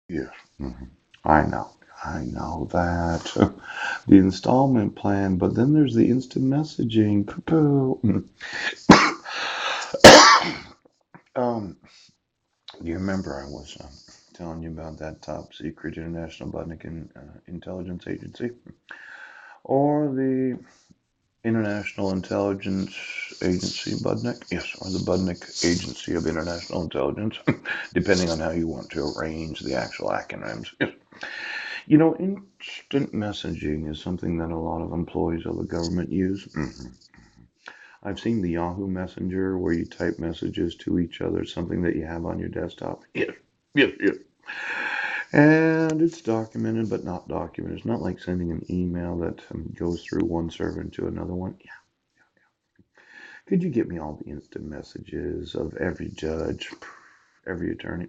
Yes. I know. I know that. The installment plan, but then there's the instant messaging. Poo-poo. Um, do you remember I was telling you about that top secret international Budnik intelligence agency? Or the International Intelligence Agency, Budnik? Yes, or the Budnik Agency of International Intelligence, depending on how you want to arrange the actual acronyms. Yes. You know, instant messaging is something that a lot of employees of the government use. I've seen the Yahoo Messenger where you type messages to each other, something that you have on your desktop. Yes, yes, yes. And it's documented, but not documented. It's not like sending an email that goes through one server to another one. Yeah. Could you get me all the instant messages of every judge, every attorney,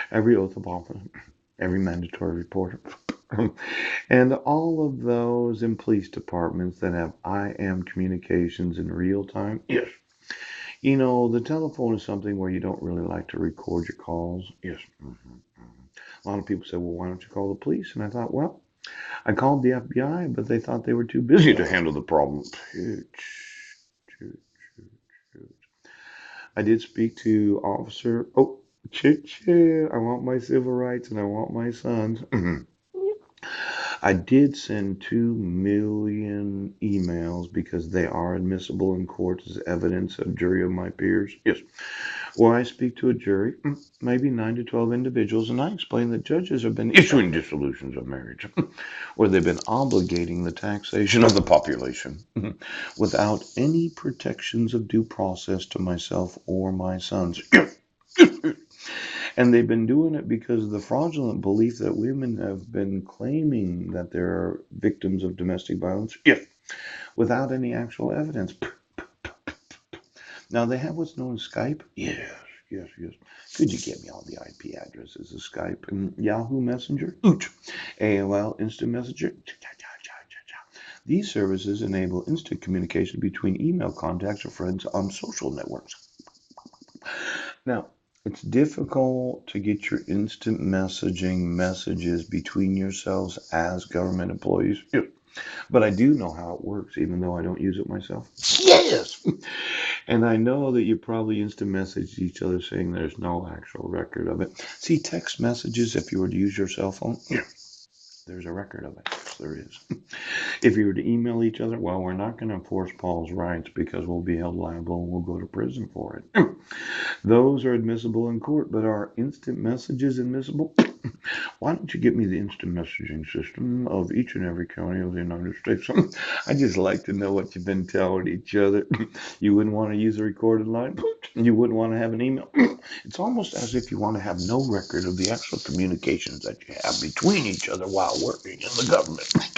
every oath of office, every mandatory reporter, and all of those in police departments that have IM communications in real time? Yes. You know, the telephone is something where you don't really like to record your calls. Yes. A lot of people say, well, why don't you call the police? And I thought, well, I called the FBI, but they thought they were too busy to handle the problem. I did speak to Officer. Oh, I want my civil rights and I want my sons. I did send 2 million emails because they are admissible in court as evidence of jury of my peers. Yes. Well, I speak to a jury, maybe 9 to 12 individuals, and I explain that judges have been issuing dissolutions of marriage, where they've been obligating the taxation of the population without any protections of due process to myself or my sons. And they've been doing it because of the fraudulent belief that women have been claiming that they're victims of domestic violence. Yes, without any actual evidence. Now they have what's known as Skype. Yes, yes, yes. Could you get me all the IP addresses of Skype and Yahoo Messenger? Ooch. AOL Instant Messenger. These services enable instant communication between email contacts or friends on social networks. Now, it's difficult to get your instant messaging messages between yourselves as government employees. Yeah. But I do know how it works, even though I don't use it myself. Yes! And I know that you probably instant message each other saying there's no actual record of it. See, text messages, if you were to use your cell phone, yeah, there's a record of it. Yes, there is. If you were to email each other, well, we're not going to enforce Paul's rights because we'll be held liable and we'll go to prison for it. Those are admissible in court, but are instant messages admissible? Why don't you get me the instant messaging system of each and every county of the United States? I just like to know what you've been telling each other. You wouldn't want to use a recorded line. You wouldn't want to have an email. It's almost as if you want to have no record of the actual communications that you have between each other while working in the government.